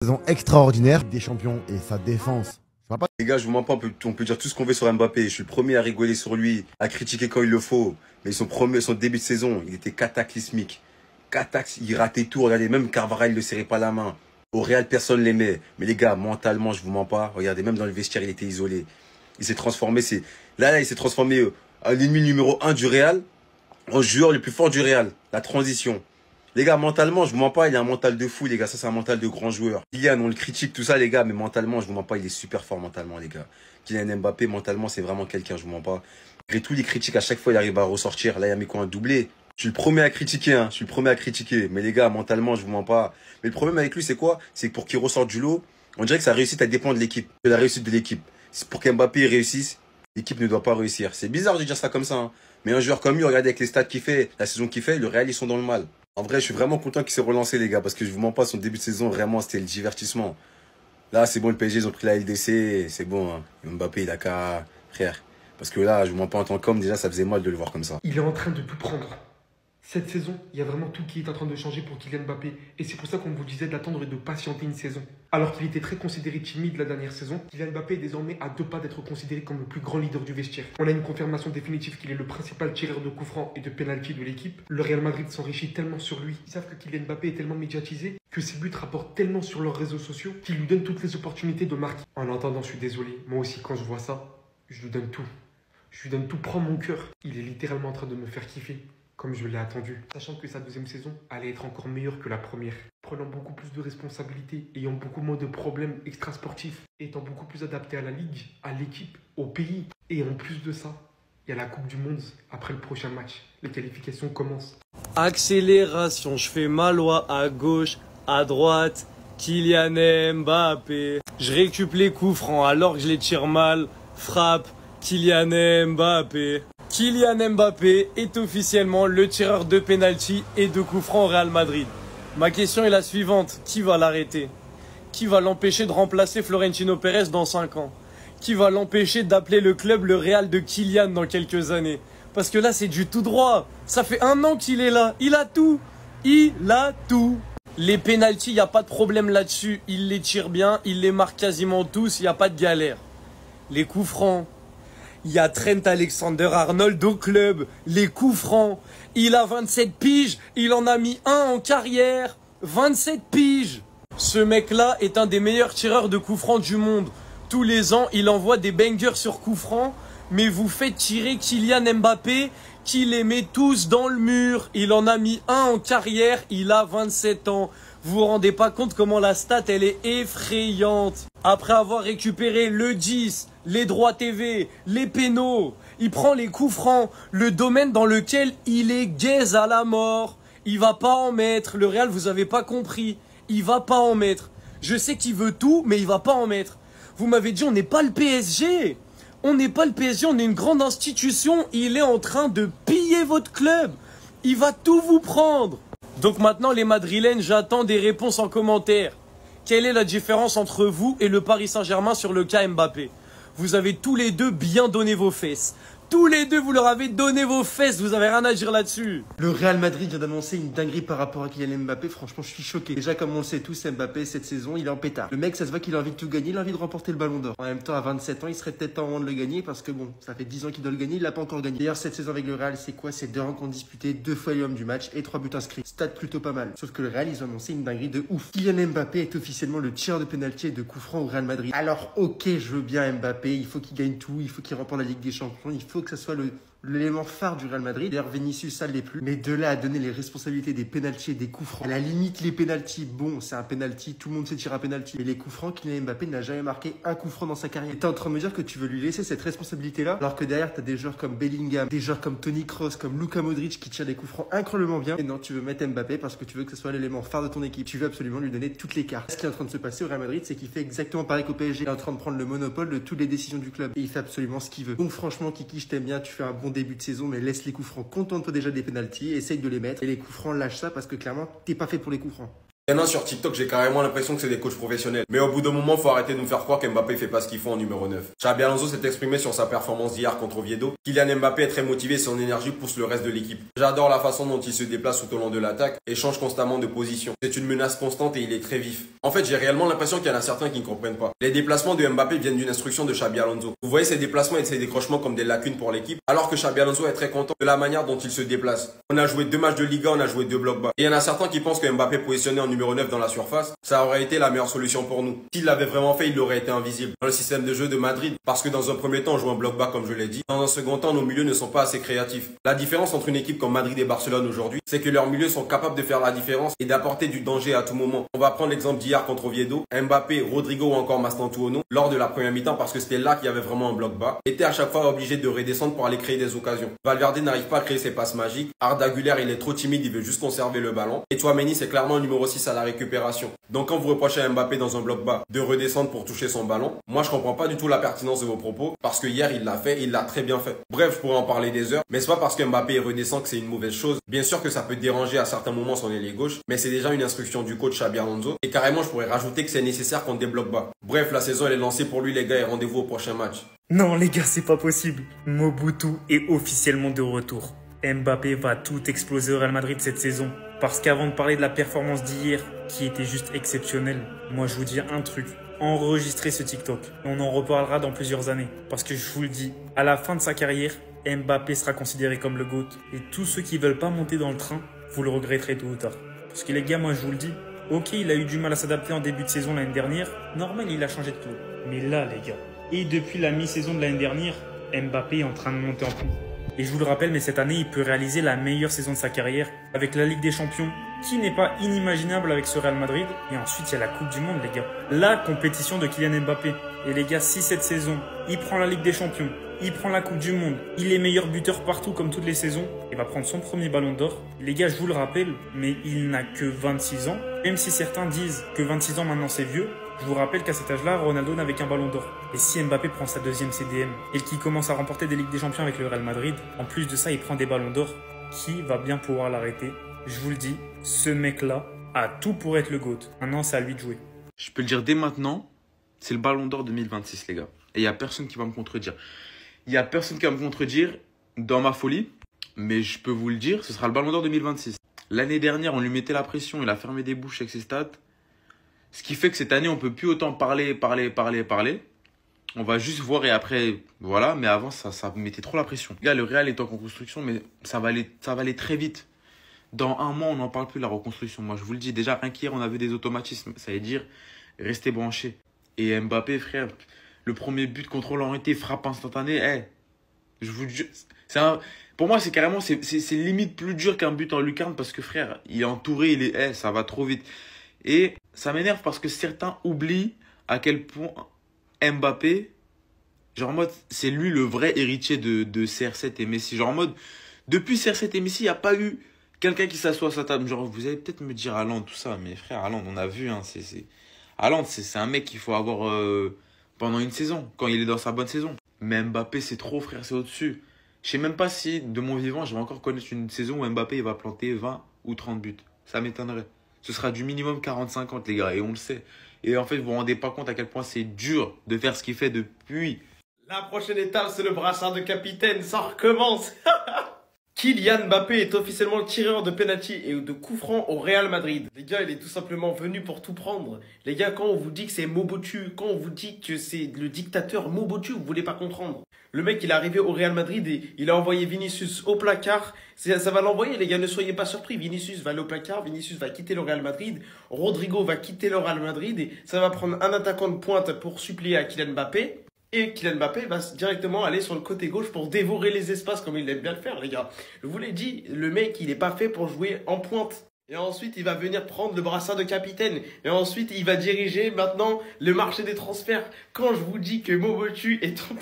Saison extraordinaire des champions et sa défense. Les gars, je vous mens pas, on peut dire tout ce qu'on veut sur Mbappé. Je suis le premier à rigoler sur lui, à critiquer quand il le faut. Mais son début de saison, il était cataclysmique. Il ratait tout. Regardez, même Carvajal, il ne serrait pas la main. Au Real, personne l'aimait. Mais les gars, mentalement, je vous mens pas. Regardez, même dans le vestiaire, il était isolé. Il s'est transformé. Là, il s'est transformé à l'ennemi numéro 1 du Real, en joueur le plus fort du Real. La transition. Les gars, mentalement, je vous mens pas, il a un mental de fou, les gars. Ça, c'est un mental de grand joueur. Kylian, on le critique, tout ça, les gars, mais mentalement, je vous mens pas, il est super fort mentalement, les gars. Kylian Mbappé, mentalement, c'est vraiment quelqu'un, je vous mens pas. Malgré tous les critiques, à chaque fois, il arrive à ressortir. Là, il a mis quoi, un doublé? Je suis le premier à critiquer, hein. Je suis le premier à critiquer. Mais les gars, mentalement, je vous mens pas. Mais le problème avec lui, c'est quoi? C'est que pour qu'il ressorte du lot, on dirait que sa réussite, elle dépend de l'équipe, de la réussite de l'équipe. Pour qu'Mbappé réussisse, l'équipe ne doit pas réussir. C'est bizarre de dire ça comme ça, hein. Mais un joueur comme lui, regardez avec les stats qu'il fait, la saison qu'il fait, le Real, ils sont dans le mal. En vrai, je suis vraiment content qu'il s'est relancé, les gars, parce que je vous mens pas, son début de saison, vraiment, c'était le divertissement. Là, c'est bon, le PSG, ils ont pris la LDC, c'est bon, hein. Mbappé, il a qu'à, frère. Parce que là, je vous mens pas en tant qu'homme, déjà, ça faisait mal de le voir comme ça. Il est en train de tout prendre. Cette saison, il y a vraiment tout qui est en train de changer pour Kylian Mbappé. Et c'est pour ça qu'on vous disait d'attendre et de patienter une saison. Alors qu'il était très considéré timide la dernière saison, Kylian Mbappé est désormais à 2 pas d'être considéré comme le plus grand leader du vestiaire. On a une confirmation définitive qu'il est le principal tireur de coups francs et de pénalty de l'équipe. Le Real Madrid s'enrichit tellement sur lui. Ils savent que Kylian Mbappé est tellement médiatisé, que ses buts rapportent tellement sur leurs réseaux sociaux, qu'ils lui donnent toutes les opportunités de marquer. En attendant, je suis désolé. Moi aussi, quand je vois ça, je lui donne tout. Je lui donne tout, prends mon cœur. Il est littéralement en train de me faire kiffer, comme je l'ai attendu, sachant que sa deuxième saison allait être encore meilleure que la première, prenant beaucoup plus de responsabilités, ayant beaucoup moins de problèmes extrasportifs, étant beaucoup plus adapté à la ligue, à l'équipe, au pays. Et en plus de ça, il y a la Coupe du Monde après le prochain match. Les qualifications commencent. Accélération, je fais ma loi à gauche, à droite, Kylian Mbappé. Je récup les coups francs alors que je les tire mal, frappe, Kylian Mbappé. Kylian Mbappé est officiellement le tireur de pénalty et de coups francs au Real Madrid. Ma question est la suivante, qui va l'arrêter? Qui va l'empêcher de remplacer Florentino Pérez dans 5 ans? Qui va l'empêcher d'appeler le club le Real de Kylian dans quelques années? Parce que là, c'est du tout droit. Ça fait 1 an qu'il est là. Il a tout. Il a tout. Les pénaltys, il n'y a pas de problème là-dessus. Il les tire bien. Il les marque quasiment tous. Il n'y a pas de galère. Les coups francs. Il y a Trent Alexander-Arnold au club. Les coups francs. Il a 27 piges. Il en a mis un en carrière. 27 piges. Ce mec-là est un des meilleurs tireurs de coups francs du monde. Tous les ans, il envoie des bangers sur coups francs. Mais vous faites tirer Kylian Mbappé qui les met tous dans le mur. Il en a mis un en carrière, il a 27 ans. Vous vous rendez pas compte comment la stat, elle est effrayante. Après avoir récupéré le 10, les droits TV, les pénaux, il prend les coups francs, le domaine dans lequel il est gaze à la mort. Il va pas en mettre. Le Real, vous avez pas compris. Il va pas en mettre. Je sais qu'il veut tout, mais il va pas en mettre. Vous m'avez dit, on n'est pas le PSG. On n'est pas le PSG, on est une grande institution. Il est en train de piller votre club. Il va tout vous prendre. Donc maintenant, les Madrilènes, j'attends des réponses en commentaire. Quelle est la différence entre vous et le Paris Saint-Germain sur le cas Mbappé? Vous avez tous les deux bien donné vos fesses. Tous les deux, vous leur avez donné vos fesses. Vous avez rien à dire là-dessus. Le Real Madrid vient d'annoncer une dinguerie par rapport à Kylian Mbappé. Franchement, je suis choqué. Déjà, comme on le sait tous, Mbappé, cette saison, il est en pétard. Le mec, ça se voit qu'il a envie de tout gagner. Il a envie de remporter le ballon d'or. En même temps, à 27 ans, il serait peut-être temps de le gagner parce que bon, ça fait 10 ans qu'il doit le gagner. Il l'a pas encore gagné. D'ailleurs, cette saison avec le Real, c'est quoi? C'est 2 rencontres disputées, 2 fois l'homme du match et 3 buts inscrits. Stat plutôt pas mal. Sauf que le Real, ils ont annoncé une dinguerie de ouf. Kylian Mbappé est officiellement le tireur de pénalty et de coup franc au Real Madrid. Alors, ok, je veux bien Mbappé. Il faut qu'il gagne tout. Il faut qu'il remporte la Ligue des Champions. Il faut que ça soit l'élément phare du Real Madrid. D'ailleurs, Vinicius, ça ne l'est plus. Mais de là à donner les responsabilités des pénaltys et des coups francs. À la limite, les pénaltys, bon, c'est un pénalty, tout le monde sait tirer un pénalty. Mais les coups francs, Kylian Mbappé n'a jamais marqué un coup franc dans sa carrière. Et t'es en train de me dire que tu veux lui laisser cette responsabilité-là, alors que derrière, t'as des joueurs comme Bellingham, des joueurs comme Toni Kroos, comme Luka Modric qui tirent des coups francs incroyablement bien. Et non, tu veux mettre Mbappé parce que tu veux que ce soit l'élément phare de ton équipe. Tu veux absolument lui donner toutes les cartes. Ce qui est en train de se passer au Real Madrid, c'est qu'il fait exactement pareil qu'au PSG. Il est en train de prendre le monopole de toutes les décisions du club. Et il fait absolument ce qu'il veut. Donc franchement, Kiki, je t'aime bien, tu fais un bon début de saison, mais laisse les coups francs, contente-toi déjà des pénaltys, essaye de les mettre. Et les coups francs, lâche ça parce que clairement, t'es pas fait pour les coups francs. Maintenant, sur TikTok, j'ai carrément l'impression que c'est des coachs professionnels. Mais au bout d'un moment, faut arrêter de nous faire croire qu'Mbappé fait pas ce qu'il faut en numéro 9. Xabi Alonso s'est exprimé sur sa performance d'hier contre Oviedo. Kylian Mbappé est très motivé, son énergie pousse le reste de l'équipe. J'adore la façon dont il se déplace tout au long de l'attaque et change constamment de position. C'est une menace constante et il est très vif. En fait, j'ai réellement l'impression qu'il y en a certains qui ne comprennent pas. Les déplacements de Mbappé viennent d'une instruction de Xabi Alonso. Vous voyez ces déplacements et ces décrochements comme des lacunes pour l'équipe, alors que Xabi Alonso est très content de la manière dont il se déplace. On a joué 2 matchs de Liga, on a joué 2 blocs bas. Et il y en a certains qui pensent que Mbappé positionné en numéro 9 dans la surface, ça aurait été la meilleure solution pour nous. S'il l'avait vraiment fait, il aurait été invisible dans le système de jeu de Madrid. Parce que dans un premier temps, on joue un bloc bas comme je l'ai dit. Dans un second temps, nos milieux ne sont pas assez créatifs. La différence entre une équipe comme Madrid et Barcelone aujourd'hui, c'est que leurs milieux sont capables de faire la différence et d'apporter du danger à tout moment. On va prendre l'exemple d'hier contre Oviedo. Mbappé, Rodrigo ou encore Mastantuono, lors de la première mi-temps, parce que c'était là qu'il y avait vraiment un bloc bas, étaient à chaque fois obligés de redescendre pour aller créer des occasions. Valverde n'arrive pas à créer ses passes magiques. Arda Güler, il est trop timide, il veut juste conserver le ballon. Et Tchouaméni, c'est clairement le numéro 6 à la récupération. Donc quand vous reprochez à Mbappé dans un bloc bas de redescendre pour toucher son ballon, moi je comprends pas du tout la pertinence de vos propos, parce que hier il l'a fait, il l'a très bien fait. Bref, je pourrais en parler des heures, mais c'est pas parce que Mbappé redescend que c'est une mauvaise chose. Bien sûr que ça peut déranger à certains moments son ailier gauche, mais c'est déjà une instruction du coach Xabi Alonso, et carrément je pourrais rajouter que c'est nécessaire contre des blocs bas. Bref, la saison elle est lancée pour lui les gars, et rendez-vous au prochain match. Non les gars, c'est pas possible. Mobutu est officiellement de retour. Mbappé va tout exploser au Real Madrid cette saison. Parce qu'avant de parler de la performance d'hier, qui était juste exceptionnelle, moi je vous dis un truc. Enregistrez ce TikTok. On en reparlera dans plusieurs années. Parce que je vous le dis, à la fin de sa carrière, Mbappé sera considéré comme le GOAT. Et tous ceux qui veulent pas monter dans le train, vous le regretterez tôt ou tard. Parce que les gars, moi je vous le dis, ok, il a eu du mal à s'adapter en début de saison l'année dernière. Normal, il a changé de club. Mais là les gars, et depuis la mi-saison de l'année dernière, Mbappé est en train de monter en plus. Et je vous le rappelle, mais cette année, il peut réaliser la meilleure saison de sa carrière avec la Ligue des Champions, qui n'est pas inimaginable avec ce Real Madrid. Et ensuite, il y a la Coupe du Monde, les gars. La compétition de Kylian Mbappé. Et les gars, si cette saison, il prend la Ligue des Champions, il prend la Coupe du Monde, il est meilleur buteur partout comme toutes les saisons, il va prendre son premier ballon d'or. Les gars, je vous le rappelle, mais il n'a que 26 ans. Même si certains disent que 26 ans maintenant c'est vieux, je vous rappelle qu'à cet âge-là, Ronaldo n'avait qu'un ballon d'or. Et si Mbappé prend sa deuxième CDM et qu'il commence à remporter des Ligues des Champions avec le Real Madrid, en plus de ça, il prend des ballons d'or, qui va bien pouvoir l'arrêter? Je vous le dis, ce mec-là a tout pour être le GOAT. Maintenant, c'est à lui de jouer. Je peux le dire dès maintenant, c'est le ballon d'or 2026, les gars. Et il n'y a personne qui va me contredire. Il n'y a personne qui va me contredire dans ma folie, mais je peux vous le dire, ce sera le ballon d'or 2026. L'année dernière, on lui mettait la pression, il a fermé des bouches avec ses stats. Ce qui fait que cette année, on ne peut plus autant parler. On va juste voir et après, voilà. Mais avant, ça mettait trop la pression. Les gars, le Real est en reconstruction, mais ça va aller très vite. Dans un mois, on n'en parle plus de la reconstruction. Moi, je vous le dis, déjà, rien qu'hier, on avait des automatismes. Ça veut dire, restez branchés. Et Mbappé, frère, le premier but, contrôle orienté, frappe instantanée. Je vous dis, pour moi, c'est carrément, c'est limite plus dur qu'un but en lucarne parce que, frère, il est entouré, ça va trop vite. Et ça m'énerve parce que certains oublient à quel point Mbappé, genre en mode, c'est lui le vrai héritier de CR7 et Messi. Genre en mode, depuis CR7 et Messi, il n'y a pas eu quelqu'un qui s'assoit à sa table. Genre, vous allez peut-être me dire Haaland, tout ça, mais frère, Haaland, on a vu, hein, Haaland, c'est un mec qu'il faut avoir pendant une saison, quand il est dans sa bonne saison. Mais Mbappé, c'est trop, frère, c'est au-dessus. Je sais même pas si, de mon vivant, je vais encore connaître une saison où Mbappé il va planter 20 ou 30 buts. Ça m'étonnerait. Ce sera du minimum 40-50, les gars, et on le sait. Et en fait, vous vous rendez pas compte à quel point c'est dur de faire ce qu'il fait depuis. La prochaine étape, c'est le brassard de capitaine. Ça recommence. Kylian Mbappé est officiellement le tireur de penalty et de coup franc au Real Madrid. Les gars, il est tout simplement venu pour tout prendre. Les gars, quand on vous dit que c'est Mobutu, quand on vous dit que c'est le dictateur Mobutu, vous voulez pas comprendre. Le mec, il est arrivé au Real Madrid et il a envoyé Vinicius au placard. Ça va l'envoyer, les gars, ne soyez pas surpris. Vinicius va aller au placard, Vinicius va quitter le Real Madrid, Rodrigo va quitter le Real Madrid et ça va prendre un attaquant de pointe pour suppléer à Kylian Mbappé. Et Kylian Mbappé va directement aller sur le côté gauche pour dévorer les espaces comme il aime bien le faire, les gars. Je vous l'ai dit, le mec, il n'est pas fait pour jouer en pointe. Et ensuite, il va venir prendre le brassard de capitaine. Et ensuite, il va diriger maintenant le marché des transferts. Quand je vous dis que Mobutu est en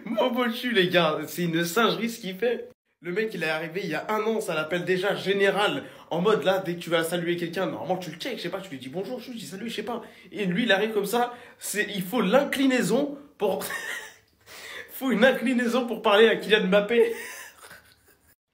Mobutu, les gars, c'est une singerie ce qu'il fait. Le mec, il est arrivé il y a un an, ça l'appelle déjà général. En mode, là, dès que tu vas saluer quelqu'un, normalement, tu le check, je sais pas, tu lui dis bonjour, je lui dis salut, je sais pas. Et lui, il arrive comme ça, il faut l'inclinaison pour... faut une inclinaison pour parler à Kylian Mbappé.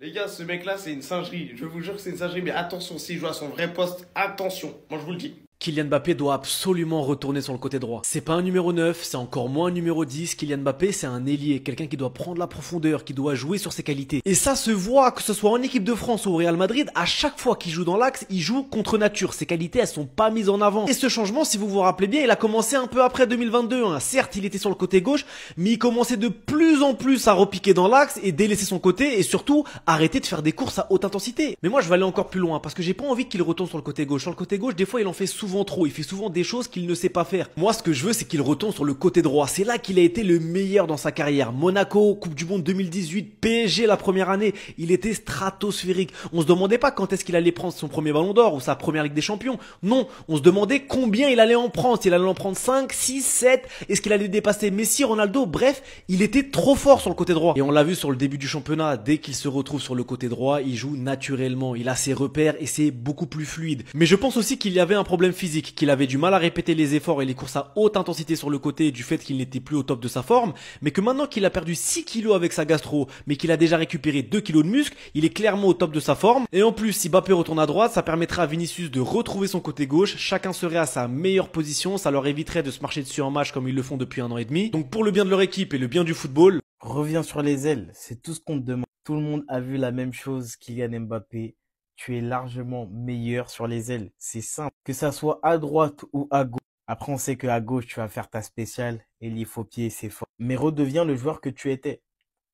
Les gars, ce mec-là, c'est une singerie. Je vous jure que c'est une singerie, mais attention, s'il joue à son vrai poste, attention. Moi, je vous le dis. Kylian Mbappé doit absolument retourner sur le côté droit. C'est pas un numéro 9, c'est encore moins un numéro 10. Kylian Mbappé, c'est un ailier, quelqu'un qui doit prendre la profondeur, qui doit jouer sur ses qualités. Et ça se voit, que ce soit en équipe de France ou au Real Madrid, à chaque fois qu'il joue dans l'axe, il joue contre nature. Ses qualités, elles sont pas mises en avant. Et ce changement, si vous vous rappelez bien, il a commencé un peu après 2022. Certes, il était sur le côté gauche, mais il commençait de plus en plus à repiquer dans l'axe et délaisser son côté et surtout arrêter de faire des courses à haute intensité. Mais moi, je vais aller encore plus loin parce que j'ai pas envie qu'il retourne sur le côté gauche. Sur le côté gauche, des fois, il en fait souvent trop. Il fait souvent des choses qu'il ne sait pas faire. Moi, ce que je veux, c'est qu'il retourne sur le côté droit. C'est là qu'il a été le meilleur dans sa carrière. Monaco, Coupe du Monde 2018, PSG la première année. Il était stratosphérique. On se demandait pas quand est-ce qu'il allait prendre son premier ballon d'or ou sa première Ligue des Champions. Non, on se demandait combien il allait en prendre. S'il allait en prendre 5, 6, 7. Est-ce qu'il allait dépasser Messi, Ronaldo? Bref, il était trop fort sur le côté droit. Et on l'a vu sur le début du championnat. Dès qu'il se retrouve sur le côté droit, il joue naturellement. Il a ses repères et c'est beaucoup plus fluide. Mais je pense aussi qu'il y avait un problème physique, qu'il avait du mal à répéter les efforts et les courses à haute intensité sur le côté du fait qu'il n'était plus au top de sa forme, mais que maintenant qu'il a perdu 6 kilos avec sa gastro, mais qu'il a déjà récupéré 2 kilos de muscle, il est clairement au top de sa forme. Et en plus, si Mbappé retourne à droite, ça permettra à Vinicius de retrouver son côté gauche, chacun serait à sa meilleure position, ça leur éviterait de se marcher dessus en match comme ils le font depuis 1 an et demi. Donc pour le bien de leur équipe et le bien du football, reviens sur les ailes, c'est tout ce qu'on te demande. Tout le monde a vu la même chose, Kylian Mbappé. Tu es largement meilleur sur les ailes. C'est simple. Que ça soit à droite ou à gauche. Après, on sait qu'à gauche, tu vas faire ta spéciale. Ailier faux pied, c'est fort. Mais redeviens le joueur que tu étais.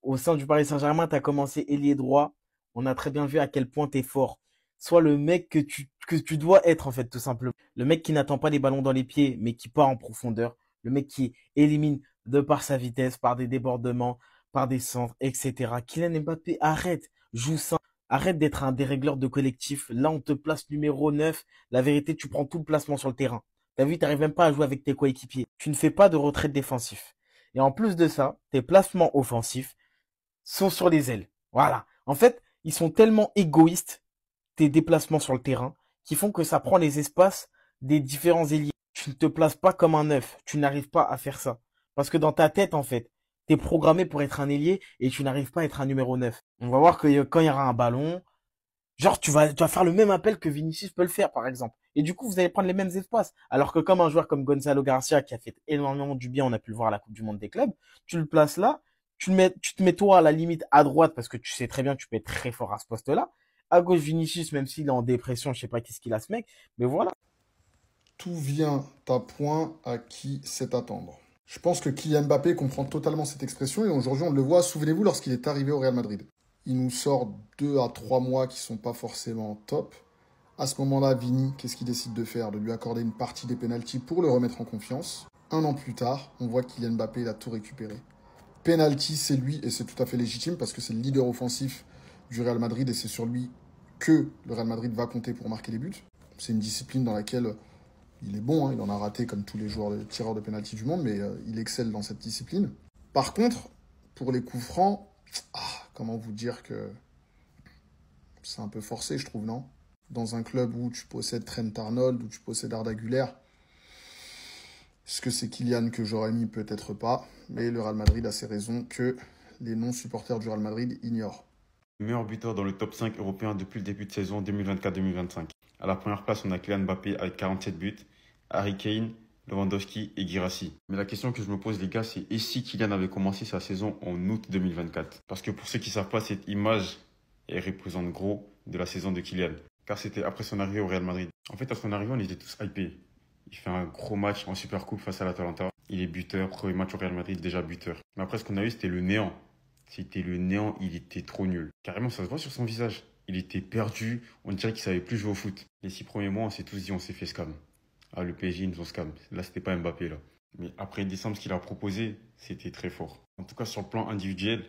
Au sein du Paris Saint-Germain, tu as commencé ailier droit. On a très bien vu à quel point tu es fort. Sois le mec que tu dois être, en fait, tout simplement. Le mec qui n'attend pas les ballons dans les pieds, mais qui part en profondeur. Le mec qui élimine de par sa vitesse, par des débordements, par des centres, etc. Kylian Mbappé, arrête. Joue simple. Arrête d'être un dérégleur de collectif. Là, on te place numéro 9. La vérité, tu prends tout le placement sur le terrain. T'as vu, t'arrives même pas à jouer avec tes coéquipiers. Tu ne fais pas de retrait défensif. Et en plus de ça, tes placements offensifs sont sur les ailes. Voilà. En fait, ils sont tellement égoïstes, tes déplacements sur le terrain, qui font que ça prend les espaces des différents ailiers. Tu ne te places pas comme un 9. Tu n'arrives pas à faire ça. Parce que dans ta tête, en fait, t'es programmé pour être un ailier et tu n'arrives pas à être un numéro 9. On va voir que quand il y aura un ballon, genre tu vas faire le même appel que Vinicius peut le faire, par exemple. Et du coup, vous allez prendre les mêmes espaces. Alors que comme un joueur comme Gonzalo Garcia, qui a fait énormément du bien, on a pu le voir à la Coupe du Monde des clubs, tu le places là, tu te mets toi à la limite à droite parce que tu sais très bien que tu peux être très fort à ce poste-là. À gauche, Vinicius, même s'il est en dépression, je sais pas qu'est-ce qu'il a ce mec, mais voilà. Tout vient à point à qui sait attendre. Je pense que Kylian Mbappé comprend totalement cette expression et aujourd'hui on le voit, souvenez-vous, lorsqu'il est arrivé au Real Madrid. Il nous sort 2 à 3 mois qui sont pas forcément top. À ce moment-là, Vini, qu'est-ce qu'il décide de faire? De lui accorder une partie des pénaltys pour le remettre en confiance. 1 an plus tard, on voit que Kylian Mbappé, il a tout récupéré. Penalty, c'est lui et c'est tout à fait légitime parce que c'est le leader offensif du Real Madrid et c'est sur lui que le Real Madrid va compter pour marquer les buts. C'est une discipline dans laquelle il est bon, hein, il en a raté comme tous les joueurs tireurs de pénalty du monde, mais il excelle dans cette discipline. Par contre, pour les coups francs, comment vous dire que c'est un peu forcé, je trouve, non? Dans un club où tu possèdes Trent Arnold, où tu possèdes Arda Güler, est-ce que c'est Kylian que j'aurais mis? Peut-être pas, mais le Real Madrid a ses raisons que les non-supporters du Real Madrid ignorent. Meilleur buteur dans le top 5 européen depuis le début de saison 2024-2025. À la première place, on a Kylian Mbappé avec 47 buts, Harry Kane, Lewandowski et Guirassy. Mais la question que je me pose, les gars, c'est et si Kylian avait commencé sa saison en août 2024? Parce que pour ceux qui ne savent pas, cette image, elle représente gros de la saison de Kylian. Car c'était après son arrivée au Real Madrid. En fait, à son arrivée, on était tous hypés. Il fait un gros match en Supercoupe face à l'Atalanta. Il est buteur, premier match au Real Madrid, déjà buteur. Mais après, ce qu'on a eu, c'était le néant. C'était le néant, il était trop nul. Carrément, ça se voit sur son visage. Il était perdu, on dirait qu'il savait plus jouer au foot. Les 6 premiers mois, on s'est tous dit, on s'est fait scam. Ah, le PSG, ils nous ont scam. Là, c'était pas Mbappé, là. Mais après décembre, ce qu'il a proposé, c'était très fort. En tout cas, sur le plan individuel,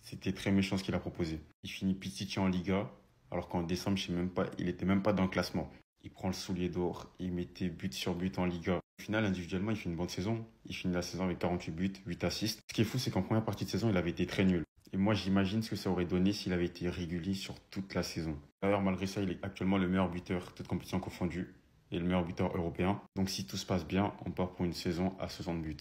c'était très méchant ce qu'il a proposé. Il finit Pichichi en Liga, alors qu'en décembre, je sais même pas, il était même pas dans le classement. Il prend le soulier d'or, il mettait but sur but en Liga. Au final, individuellement, il fait une bonne saison. Il finit la saison avec 48 buts, 8 assists. Ce qui est fou, c'est qu'en première partie de saison, il avait été très nul. Et moi, j'imagine ce que ça aurait donné s'il avait été régulier sur toute la saison. D'ailleurs, malgré ça, il est actuellement le meilleur buteur, toute compétition confondue, et le meilleur buteur européen. Donc si tout se passe bien, on part pour une saison à 60 buts.